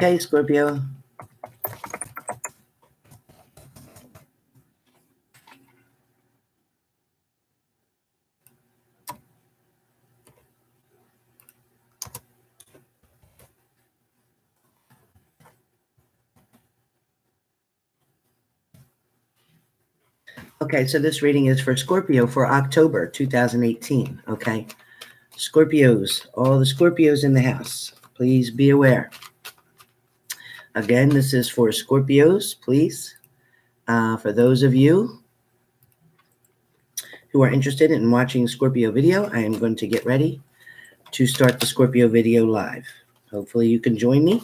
Okay, Scorpio. Okay, so this reading is for Scorpio for October 2018. Okay, Scorpios, all the Scorpios in the house, please be aware. Again, this is for Scorpios, please. For those of you who are interested in watching Scorpio video, I am going to get ready to start the Scorpio video live. Hopefully you can join me.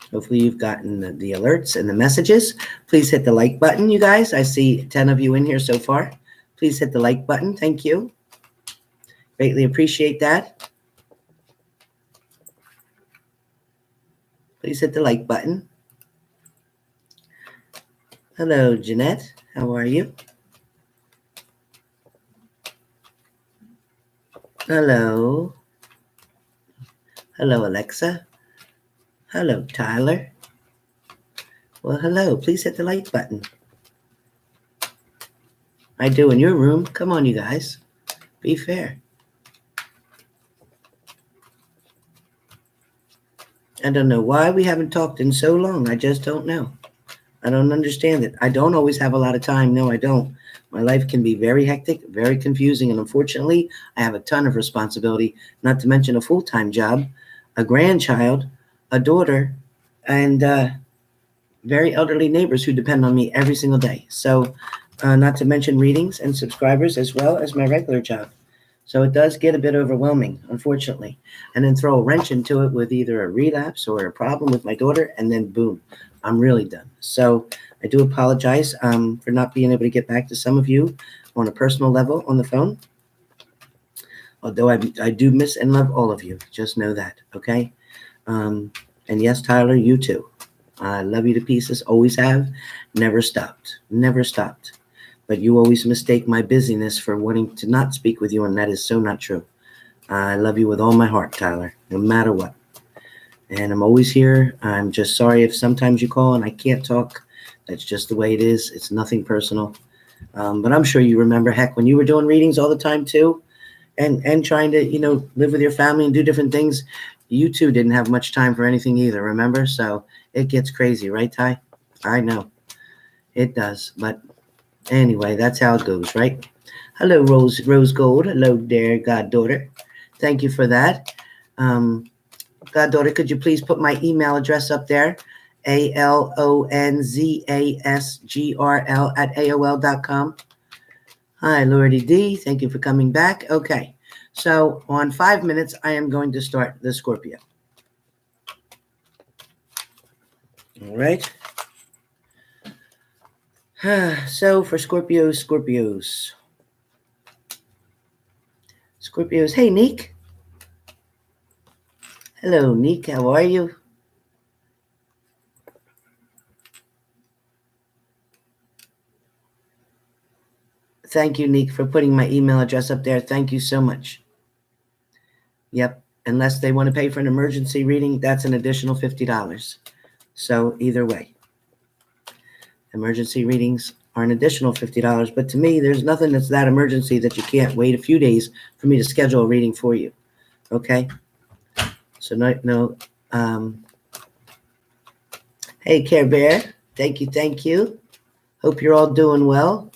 Hopefully you've gotten the alerts and the messages. Please hit the like button, you guys. I see 10 of you in here so far. Please hit the like button. Thank you. Greatly appreciate that. Please hit the like button. Hello, Jeanette. How are you? Hello. Hello, Alexa. Hello, Tyler. Well, hello. Please hit the like button. I do in your room. Come on, you guys. Be fair. I don't know why we haven't talked in so long. I just don't know. I don't understand it. I don't always have a lot of time. No, I don't. My life can be very hectic, very confusing, and unfortunately, I have a ton of responsibility, not to mention a full-time job, a grandchild, a daughter, and very elderly neighbors who depend on me every single day. So not to mention readings and subscribers as well as my regular job. So it does get a bit overwhelming, unfortunately. And then throw a wrench into it with either a relapse or a problem with my daughter, and then boom, I'm really done. So I do apologize for not being able to get back to some of you on a personal level on the phone. Although I do miss and love all of you. Just know that, okay? And yes, Tyler, you too. I love you to pieces, always have, never stopped, never stopped. But you always mistake my busyness for wanting to not speak with you, and that is so not true. I love you with all my heart, Tyler, no matter what. And I'm always here. I'm just sorry if sometimes you call and I can't talk. That's just the way it is. It's nothing personal. But I'm sure you remember, heck, when you were doing readings all the time too, and trying to, live with your family and do different things, you too didn't have much time for anything either, remember? So it gets crazy, right, Ty? I know. It does. But anyway, that's how it goes, right? Hello, Rose Gold. Hello there, goddaughter. Thank you for that. Goddaughter, could you please put my email address up there? alonzasgrl@aol.com. Hi, Lordy D. Thank you for coming back. Okay. So on 5 minutes, I am going to start the Scorpio. All right. So for Scorpios. Hey, Neek. Hello, Neek. How are you? Thank you, Neek, for putting my email address up there. Thank you so much. Yep. Unless they want to pay for an emergency reading, that's an additional $50. So either way, emergency readings are an additional $50. But to me, there's nothing that's that emergency that you can't wait a few days for me to schedule a reading for you. Okay. So no. Hey, Care Bear. Thank you. Hope you're all doing well.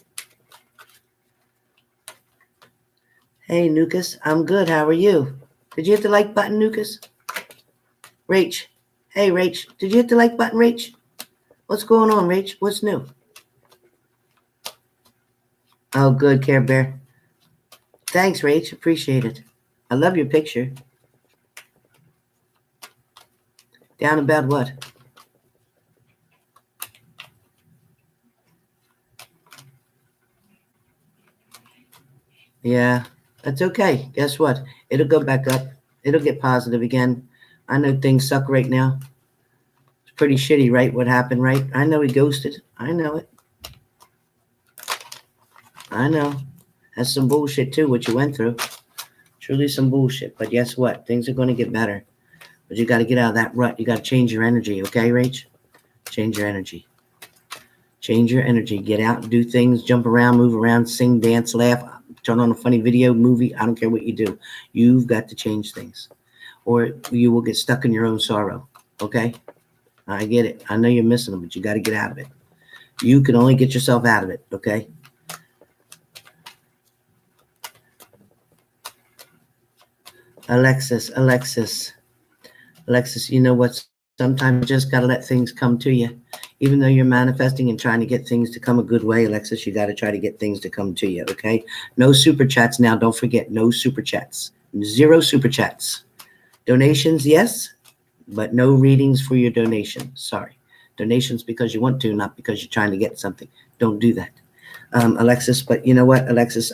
Hey, Nukas. I'm good. How are you? Did you hit the like button, Nukas? Rach. Hey, Rach. Did you hit the like button, Rach? What's going on, Rach? What's new? Oh, good, Care Bear. Thanks, Rach. Appreciate it. I love your picture. Down about what? Yeah, that's okay. Guess what? It'll go back up. It'll get positive again. I know things suck right now. It's pretty shitty, right? What happened, right? I know he ghosted. I know it. I know. That's some bullshit, too, what you went through. Truly some bullshit. But guess what? Things are going to get better. But you got to get out of that rut. You got to change your energy, okay, Rach? Change your energy. Change your energy. Get out and do things, jump around, move around, sing, dance, laugh, turn on a funny video, movie. I don't care what you do. You've got to change things, or you will get stuck in your own sorrow, okay? I get it. I know you're missing them, but you got to get out of it. You can only get yourself out of it, okay? Alexis, you know what? Sometimes you just got to let things come to you. Even though you're manifesting and trying to get things to come a good way, Alexis, you got to try to get things to come to you, okay? No super chats now. Don't forget, no super chats. 0 super chats. Donations, yes, but no readings for your donation. Sorry. Donations because you want to, not because you're trying to get something. Don't do that. Alexis, but you know what, Alexis?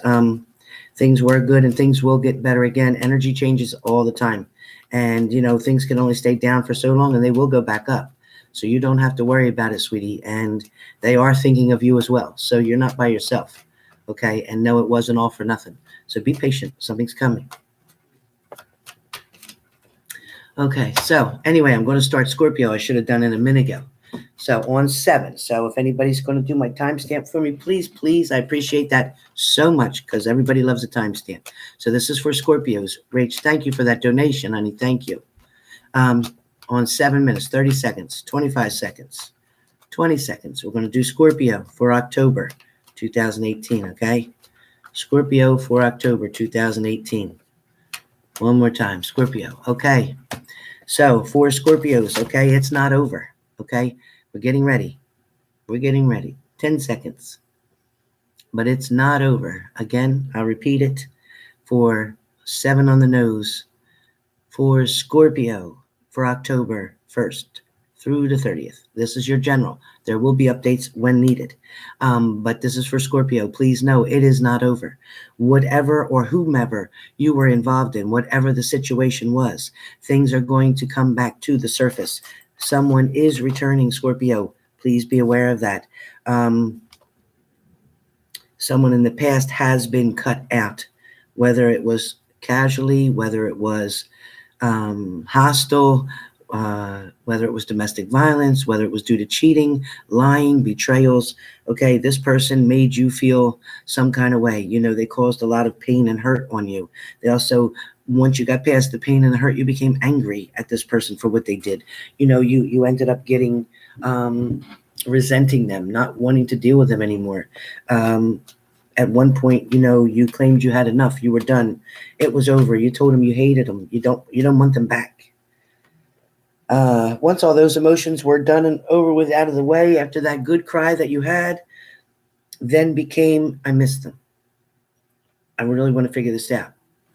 Things were good and things will get better again. Energy changes all the time. And, you know, things can only stay down for so long and they will go back up. So you don't have to worry about it, sweetie. And they are thinking of you as well. So you're not by yourself. Okay. And no, it wasn't all for nothing. So be patient. Something's coming. Okay. So anyway, I'm going to start Scorpio. I should have done it a minute ago. So on 7. So if anybody's going to do my timestamp for me, please, I appreciate that so much because everybody loves a timestamp. So this is for Scorpios. Rach, thank you for that donation, honey. Thank you. On 7 minutes, 30 seconds, 25 seconds, 20 seconds. We're going to do Scorpio for October 2018, okay? Scorpio for October 2018. One more time, Scorpio, okay? So for Scorpios, okay, it's not over, okay? We're getting ready. 10 seconds. But it's not over. Again, I'll repeat it for 7 on the nose. For Scorpio for October 1st through the 30th. This is your general. There will be updates when needed. But this is for Scorpio. Please know it is not over. Whatever or whomever you were involved in, whatever the situation was, things are going to come back to the surface. Someone is returning, Scorpio. Please be aware of that. Someone in the past has been cut out, whether it was casually, whether it was hostile, whether it was domestic violence, whether it was due to cheating, lying, betrayals. Okay, this person made you feel some kind of way. You know, they caused a lot of pain and hurt on you. They also, once you got past the pain and the hurt, you became angry at this person for what they did. You know, you ended up getting resenting them, not wanting to deal with them anymore. At one point, you know, you claimed you had enough. You were done. It was over. You told them you hated them. You don't want them back. Once all those emotions were done and over with, out of the way, after that good cry that you had, then became, I miss them. I really want to figure this out.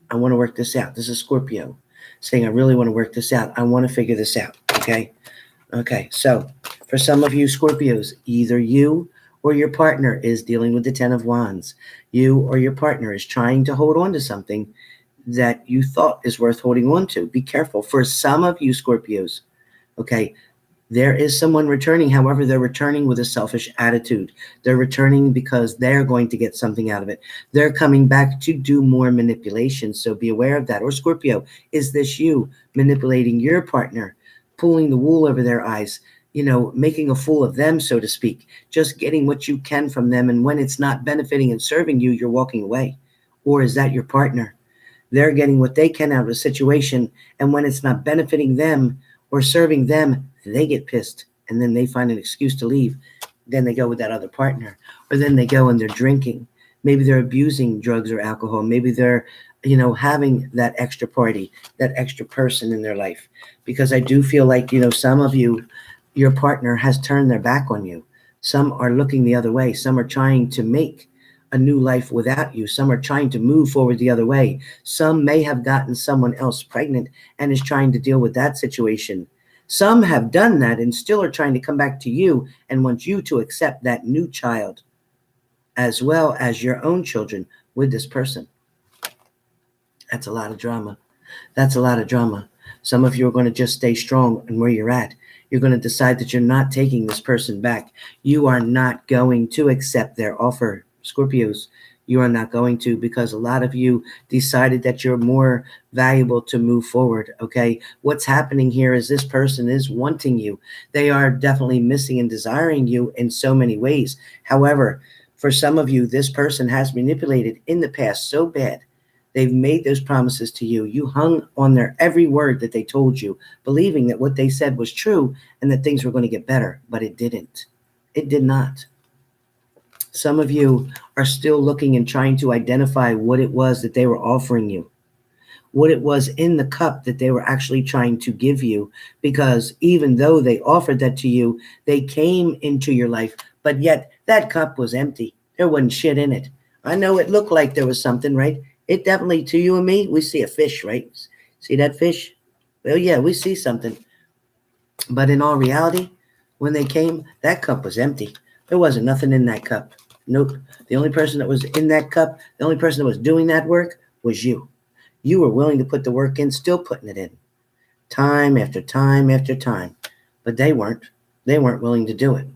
I want to work this out. This is Scorpio saying, I really want to work this out. I want to figure this out. Okay. So for some of you Scorpios, either you or your partner is dealing with the 10 of Wands. You or your partner is trying to hold on to something that you thought is worth holding on to. Be careful. For some of you Scorpios, okay, there is someone returning. However, they're returning with a selfish attitude. They're returning because they're going to get something out of it. They're coming back to do more manipulation. So be aware of that. Or Scorpio, is this you manipulating your partner, pulling the wool over their eyes, you know, making a fool of them, so to speak, just getting what you can from them. And when it's not benefiting and serving you, you're walking away. Or is that your partner? They're getting what they can out of a situation. And when it's not benefiting them or serving them, they get pissed. And then they find an excuse to leave. Then they go with that other partner. Or then they go and they're drinking. Maybe they're abusing drugs or alcohol. Maybe they're, you know, having that extra party, that extra person in their life. Because I do feel like, you know, some of you, your partner has turned their back on you. Some are looking the other way. Some are trying to make a new life without you. Some are trying to move forward the other way. Some may have gotten someone else pregnant and is trying to deal with that situation. Some have done that and still are trying to come back to you and want you to accept that new child as well as your own children with this person. That's a lot of drama. Some of you are going to just stay strong in where you're at. You're going to decide that you're not taking this person back. You are not going to accept their offer. Scorpios, You are not going to, because a lot of you decided that you're more valuable to move forward. Okay. What's happening here is this person is wanting you. They are definitely missing and desiring you in so many ways. However, for some of you, this person has manipulated in the past so bad. They've made those promises to you. You hung on their every word that they told you, believing that what they said was true and that things were going to get better, but it didn't. It did not. Some of you are still looking and trying to identify what it was that they were offering you, what it was in the cup that they were actually trying to give you, because even though they offered that to you, they came into your life, but yet that cup was empty. There wasn't shit in it. I know it looked like there was something, right? It definitely, to you and me, we see a fish, right? See that fish? Well, yeah, we see something. But in all reality, when they came, that cup was empty. There wasn't nothing in that cup. Nope. The only person that was in that cup, the only person that was doing that work was you. You were willing to put the work in, still putting it in, time after time after time. But they weren't. They weren't willing to do it.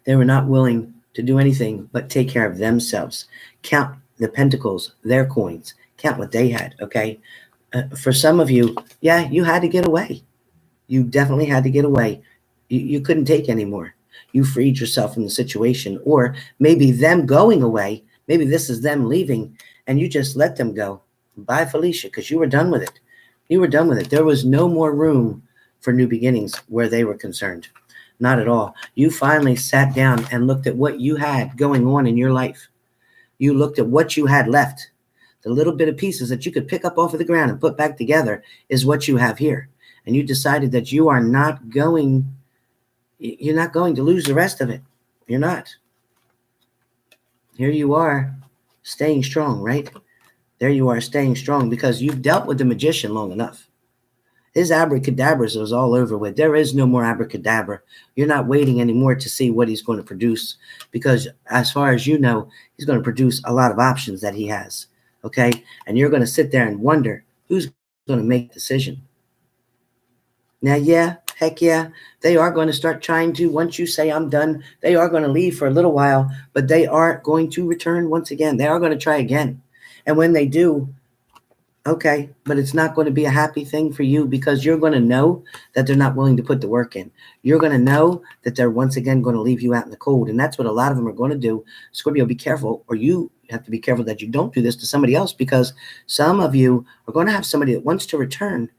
They were not willing to do anything but take care of themselves. Count the pentacles, their coins. Count what they had, okay? For some of you, yeah, you had to get away. You definitely had to get away. You couldn't take anymore. You freed yourself from the situation. Or maybe them going away, maybe this is them leaving, and you just let them go. Bye, Felicia, because you were done with it. You were done with it. There was no more room for new beginnings where they were concerned. Not at all. You finally sat down and looked at what you had going on in your life. You looked at what you had left. The little bit of pieces that you could pick up off of the ground and put back together is what you have here. And you decided that you're not going to lose the rest of it. You're not. Here you are staying strong, right? There you are staying strong because you've dealt with the magician long enough. His abracadabras was all over with. There is no more abracadabra. You're not waiting anymore to see what he's going to produce, because as far as you know, he's going to produce a lot of options that he has. Okay? And you're going to sit there and wonder who's going to make the decision. Now, yeah, heck yeah, they are going to start trying to, once you say I'm done, they are going to leave for a little while, but they are going to return once again. They are going to try again. And when they do, okay, but it's not going to be a happy thing for you, because you're going to know that they're not willing to put the work in. You're going to know that they're once again going to leave you out in the cold. And that's what a lot of them are going to do. Scorpio, be careful, or you have to be careful that you don't do this to somebody else, because some of you are going to have somebody that wants to return.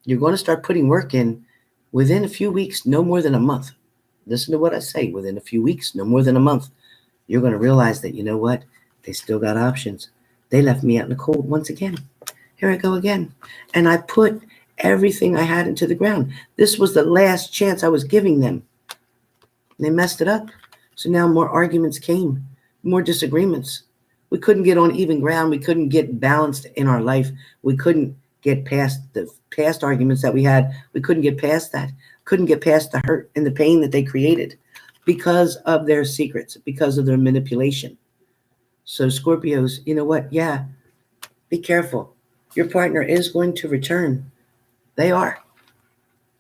You're going to start putting work in within a few weeks, no more than a month. Listen to what I say. Within a few weeks, no more than a month, you're going to realize that, you know what? They still got options. They left me out in the cold once again. Here I go again. And I put everything I had into the ground. This was the last chance I was giving them. And they messed it up. So now more arguments came, more disagreements. We couldn't get on even ground. We couldn't get balanced in our life. We couldn't get past the past arguments that we had. We couldn't get past that. Couldn't get past the hurt and the pain that they created because of their secrets, because of their manipulation. So Scorpios, you know what? Yeah, be careful. Your partner is going to return. They are.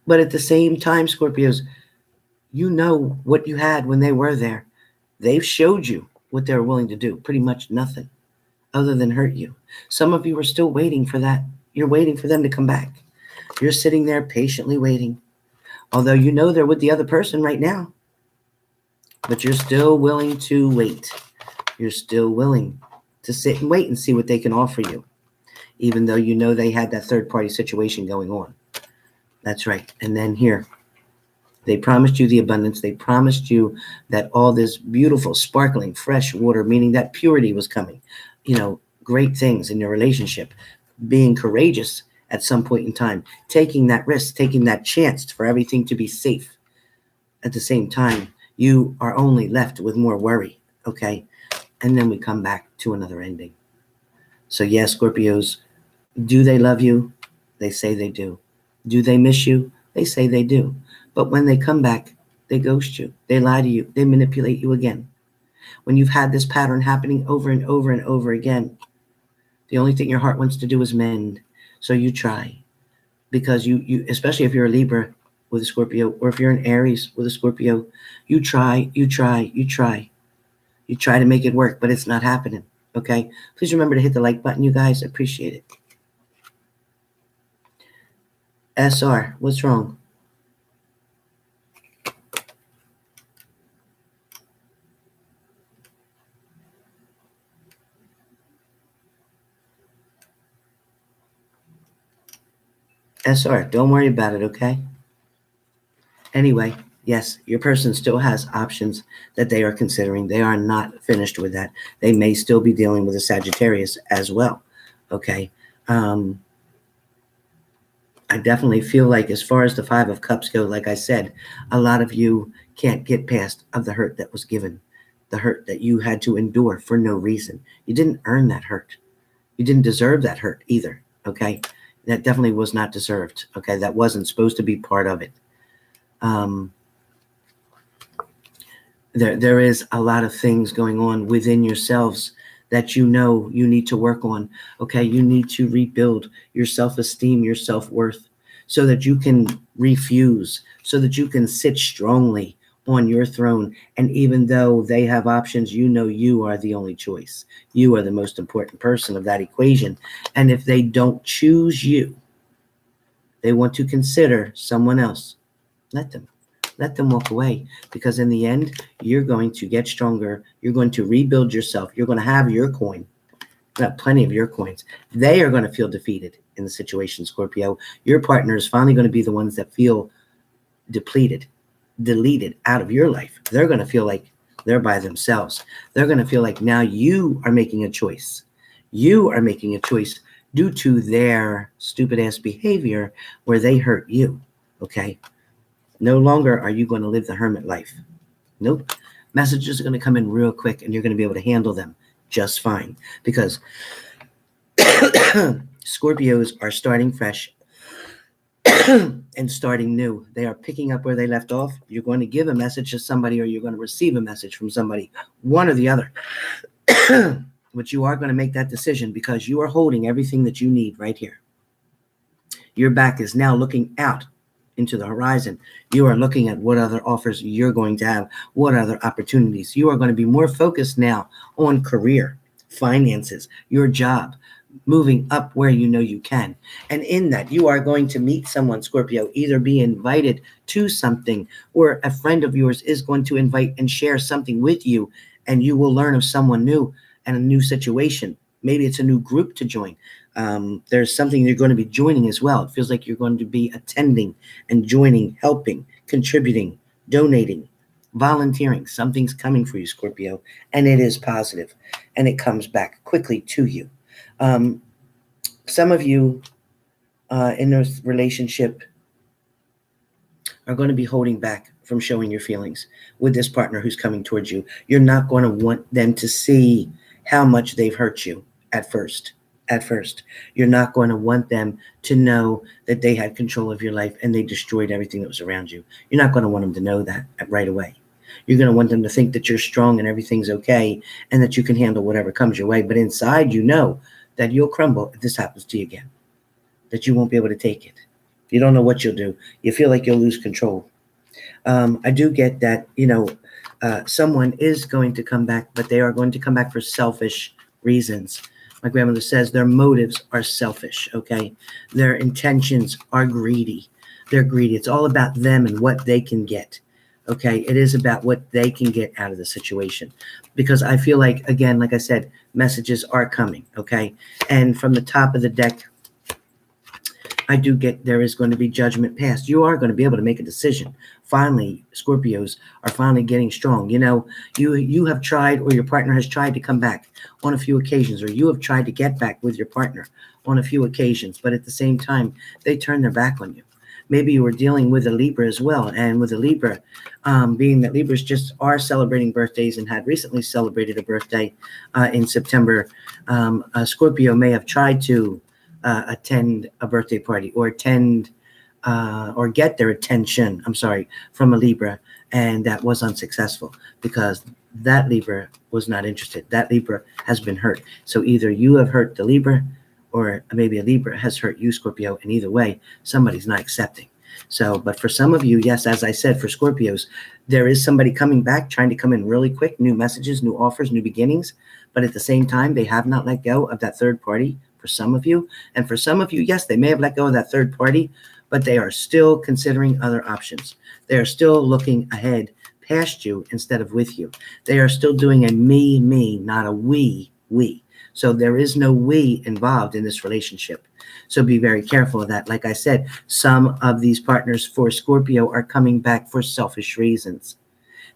But at the same time, Scorpios, you know what you had when they were there. They've showed you what they're willing to do. Pretty much nothing other than hurt you. Some of you are still waiting for that. You're waiting for them to come back. You're sitting there patiently waiting. Although you know they're with the other person right now. But you're still willing to wait. You're still willing to sit and wait and see what they can offer you, even though you know they had that third-party situation going on. That's right. And then here, they promised you the abundance. They promised you that all this beautiful, sparkling, fresh water, meaning that purity was coming. You know, great things in your relationship. Being courageous at some point in time. Taking that risk, taking that chance for everything to be safe. At the same time, you are only left with more worry, okay? And then we come back to another ending. So yes, Scorpios, do they love you? They say they do. Do they miss you? They say they do. But when they come back, they ghost you. They lie to you. They manipulate you again. When you've had this pattern happening over and over and over again, the only thing your heart wants to do is mend. So you try. Because you especially if you're a Libra with a Scorpio, or if you're an Aries with a Scorpio, you try. You You try to make it work, but it's not happening. Okay? Please remember to hit the like button, you guys. I appreciate it. SR, what's wrong? SR, don't worry about it, okay? Anyway, yes, your person still has options that they are considering. They are not finished with that. They may still be dealing with a Sagittarius as well, okay? I definitely feel like as far as the Five of Cups go, like I said, a lot of you can't get past of the hurt that was given, the hurt that you had to endure for no reason. You didn't earn that hurt. You didn't deserve that hurt either, okay? That definitely was not deserved, okay? That wasn't supposed to be part of it. There is a lot of things going on within yourselves that you know you need to work on, okay? You need to rebuild your self-esteem, your self-worth, so that you can refuse, so that you can sit strongly on your throne. And even though they have options, you know you are the only choice. You are the most important person of that equation. And if they don't choose you, they want to consider someone else, let them walk away, because in the end, you're going to get stronger. You're going to rebuild yourself. You're going to have your coin. You have plenty of your coins. They are going to feel defeated in the situation, Scorpio. Your partner is finally going to be the ones that feel depleted, deleted out of your life. They're going to feel like they're by themselves. They're going to feel like now you are making a choice. You are making a choice due to their stupid ass behavior where they hurt you. Okay? No longer are you going to live the hermit life. Nope. Messages are going to come in real quick and you're going to be able to handle them just fine, because Scorpios are starting fresh and starting new. They are picking up where they left off. You're going to give a message to somebody or you're going to receive a message from somebody, one or the other. But you are going to make that decision because you are holding everything that you need right here. Your back is now looking out into the horizon. You are looking at what other offers you're going to have, what other opportunities. You are going to be more focused now on career, finances, your job, moving up where you know you can. And in that, you are going to meet someone, Scorpio, either be invited to something or a friend of yours is going to invite and share something with you, and you will learn of someone new and a new situation. Maybe it's a new group to join. There's something you're going to be joining as well. It feels like you're going to be attending and joining, helping, contributing, donating, volunteering. Something's coming for you, Scorpio, and it is positive, and it comes back quickly to you. Some of you in this relationship are going to be holding back from showing your feelings with this partner who's coming towards you. You're not going to want them to see how much they've hurt you at first. You're not going to want them to know that they had control of your life and they destroyed everything that was around you. You're not going to want them to know that right away. You're going to want them to think that you're strong and everything's okay and that you can handle whatever comes your way. But inside, you know that you'll crumble if this happens to you again, that you won't be able to take it. You don't know what you'll do. You feel like you'll lose control. I do get that, someone is going to come back, but they are going to come back for selfish reasons. My grandmother says their motives are selfish, okay? Their intentions are greedy. They're greedy. It's all about them and what they can get, okay? It is about what they can get out of the situation. Because I feel like, again, like I said, messages are coming, okay? And from the top of the deck, I do get there is going to be judgment passed. You are going to be able to make a decision. Finally, Scorpios are finally getting strong. You have tried, or your partner has tried to come back on a few occasions, or you have tried to get back with your partner on a few occasions, but at the same time, they turn their back on you. Maybe you were dealing with a Libra as well, and with a Libra, being that Libras just are celebrating birthdays and had recently celebrated a birthday in September, Scorpio may have tried to attend a birthday party or or get their attention, from a Libra, and that was unsuccessful because that Libra was not interested. That Libra has been hurt. So either you have hurt the Libra or maybe a Libra has hurt you, Scorpio, and either way, somebody's not accepting. So, but for some of you, yes, as I said, for Scorpios, there is somebody coming back, trying to come in really quick, new messages, new offers, new beginnings. But at the same time, they have not let go of that third party for some of you. And for some of you, yes, they may have let go of that third party, but they are still considering other options. They are still looking ahead past you instead of with you. They are still doing a me, not a we. So there is no we involved in this relationship. So be very careful of that. Like I said, some of these partners for Scorpio are coming back for selfish reasons.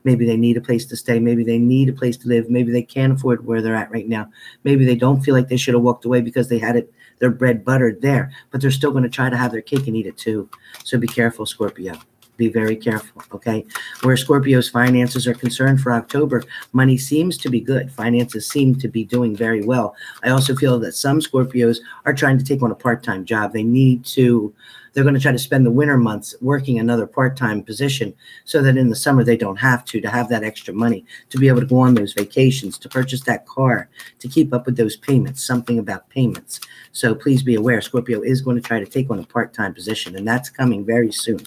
Maybe they need a place to stay. Maybe they need a place to live. Maybe they can't afford where they're at right now. Maybe they don't feel like they should have walked away because they had their bread buttered there, but they're still going to try to have their cake and eat it too. So be careful, Scorpio. Be very careful, okay? Where Scorpio's finances are concerned for October, money seems to be good. Finances seem to be doing very well. I also feel that some Scorpios are trying to take on a part-time job. They're going to try to spend the winter months working another part-time position so that in the summer they don't have to have that extra money, to be able to go on those vacations, to purchase that car, to keep up with those payments, something about payments. So please be aware, Scorpio is going to try to take on a part-time position, and that's coming very soon.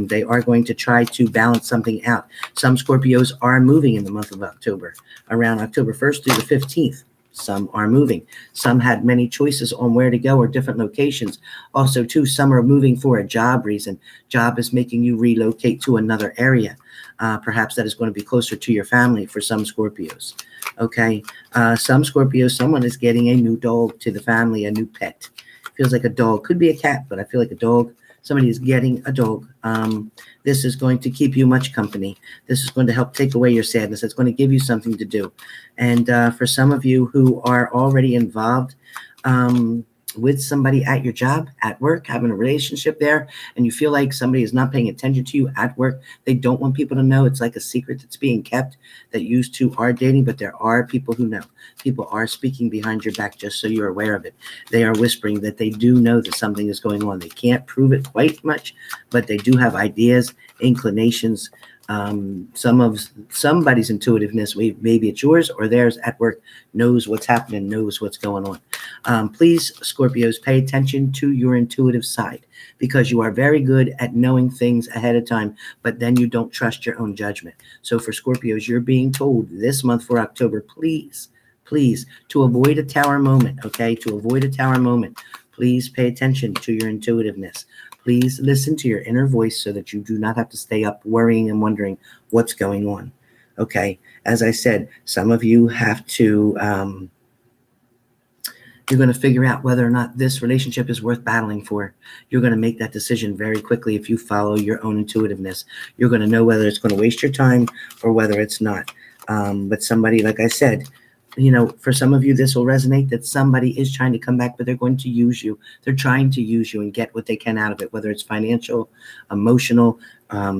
They are going to try to balance something out. Some Scorpios are moving in the month of October, around October 1st through the 15th. Some are moving. Some had many choices on where to go or different locations. Also, too, some are moving for a job reason. Job is making you relocate to another area. Perhaps that is going to be closer to your family for some Scorpios. Okay. Some Scorpios, someone is getting a new dog to the family, a new pet. Feels like a dog. Could be a cat, but I feel like a dog. Somebody is getting a dog. This is going to keep you much company. This is going to help take away your sadness. It's going to give you something to do. And for some of you who are already involved with somebody at your job, at work, having a relationship there, and you feel like somebody is not paying attention to you at work, they don't want people to know. It's like a secret that's being kept, that you two are dating, but there are people who know. People are speaking behind your back just so you're aware of it. They are whispering that they do know that something is going on. They can't prove it quite much, but they do have ideas, inclinations. Somebody's intuitiveness, maybe it's yours or theirs at work, knows what's happening, knows what's going on. Please, Scorpios, pay attention to your intuitive side, because you are very good at knowing things ahead of time, but then you don't trust your own judgment. So for Scorpios, you're being told this month for October, please, to avoid a tower moment, okay? To avoid a tower moment, please pay attention to your intuitiveness. Please listen to your inner voice so that you do not have to stay up worrying and wondering what's going on, okay? As I said, some of you have to, you're going to figure out whether or not this relationship is worth battling for. You're going to make that decision very quickly if you follow your own intuitiveness. You're going to know whether it's going to waste your time or whether it's not. But somebody, like I said, for some of you, this will resonate, that somebody is trying to come back, but they're going to use you. They're trying to use you and get what they can out of it, whether it's financial, emotional,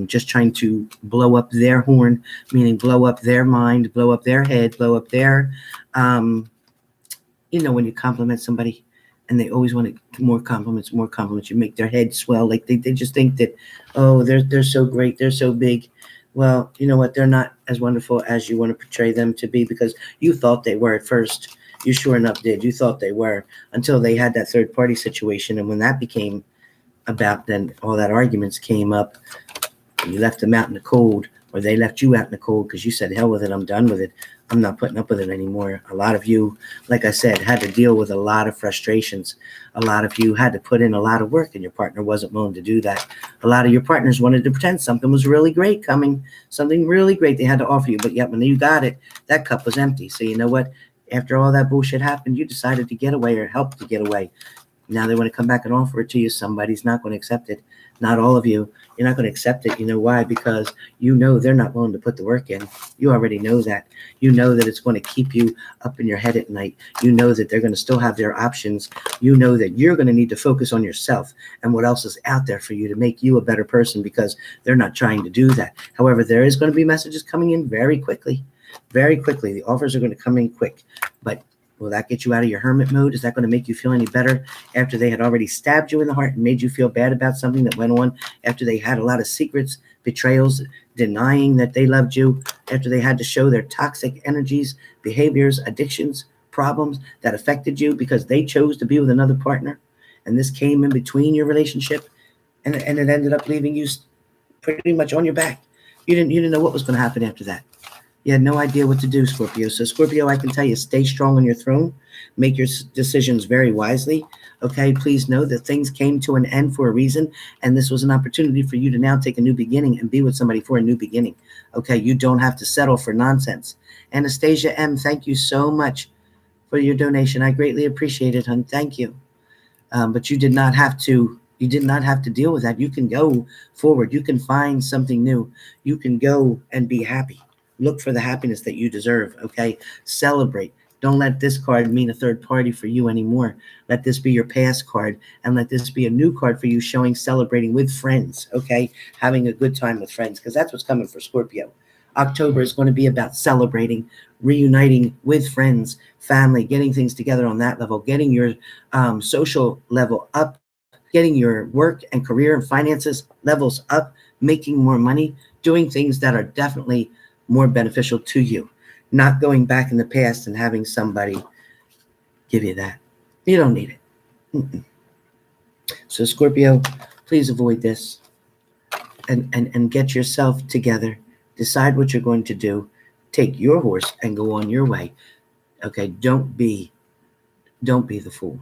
just trying to blow up their horn, meaning blow up their mind, blow up their head, blow up their, when you compliment somebody and they always want more compliments, you make their head swell. Like they just think that, oh, they're so great. They're so big. Well, you know what? They're not as wonderful as you want to portray them to be, because you thought they were at first. You sure enough did. You thought they were, until they had that third party situation. And when that became about, then all that arguments came up. You left them out in the cold, or they left you out in the cold because you said, hell with it. I'm done with it. I'm not putting up with it anymore. A lot of you, like I said, had to deal with a lot of frustrations. A lot of you had to put in a lot of work, and your partner wasn't willing to do that. A lot of your partners wanted to pretend something was really great coming, something really great they had to offer you. But yet when you got it, that cup was empty. So you know what? After all that bullshit happened, you decided to get away, or help to get away. Now they want to come back and offer it to you. Somebody's not going to accept it. Not all of you. You're not going to accept it. You know why? Because you know they're not willing to put the work in. You already know that. You know that it's going to keep you up in your head at night. You know that they're going to still have their options. You know that you're going to need to focus on yourself and what else is out there for you to make you a better person, because they're not trying to do that. However, there is going to be messages coming in very quickly. Very quickly. The offers are going to come in quick. But will that get you out of your hermit mode? Is that going to make you feel any better after they had already stabbed you in the heart and made you feel bad about something that went on, after they had a lot of secrets, betrayals, denying that they loved you, after they had to show their toxic energies, behaviors, addictions, problems that affected you because they chose to be with another partner, and this came in between your relationship? and it ended up leaving you pretty much on your back. You didn't know what was going to happen after that. You had no idea what to do, Scorpio. So, Scorpio, I can tell you, stay strong on your throne. Make your decisions very wisely. Okay, please know that things came to an end for a reason, and this was an opportunity for you to now take a new beginning and be with somebody for a new beginning. Okay, you don't have to settle for nonsense. Anastasia M., thank you so much for your donation. I greatly appreciate it, hon. Thank you. But you did not have to. You did not have to deal with that. You can go forward. You can find something new. You can go and be happy. Look for the happiness that you deserve. Okay, celebrate. Don't let this card mean a third party for you anymore. Let this be your past card, and let this be a new card for you, showing celebrating with friends. Okay, having a good time with friends, because that's what's coming for Scorpio. October is going to be about celebrating, reuniting with friends, family, getting things together on that level, getting your social level up, getting your work and career and finances levels up, making more money, doing things that are definitely more beneficial to you, not going back in the past and having somebody give you that. You don't need it. Mm-mm. So, Scorpio, please avoid this and get yourself together. Decide what you're going to do. Take your horse and go on your way. Okay, don't be the fool.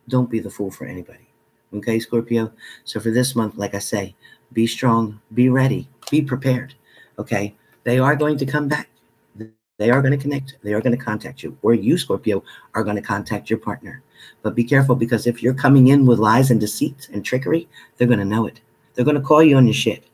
Don't be the fool for anybody. Okay, Scorpio? So for this month, like I say, be strong, be ready, be prepared. Okay? They are going to come back. They are going to connect. They are going to contact you. Or you, Scorpio, are going to contact your partner. But be careful, because if you're coming in with lies and deceit and trickery, they're going to know it. They're going to call you on your shit.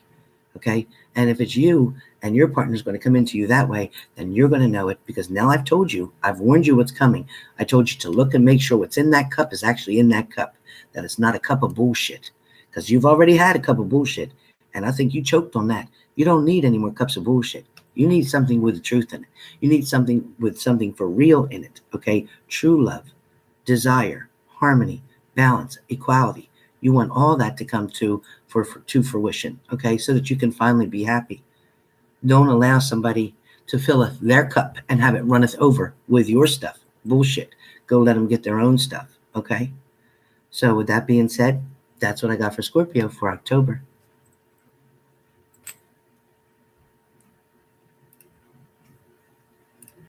Okay? And if it's you and your partner's going to come into you that way, then you're going to know it, because now I've told you, I've warned you what's coming. I told you to look and make sure what's in that cup is actually in that cup, that it's not a cup of bullshit, because you've already had a cup of bullshit, and I think you choked on that. You don't need any more cups of bullshit. You need something with the truth in it. You need something with something for real in it, okay? True love, desire, harmony, balance, equality. You want all that to come to fruition, okay, so that you can finally be happy. Don't allow somebody to fill their cup and have it runneth over with your stuff. Bullshit. Go let them get their own stuff, okay? So with that being said, that's what I got for Scorpio for October.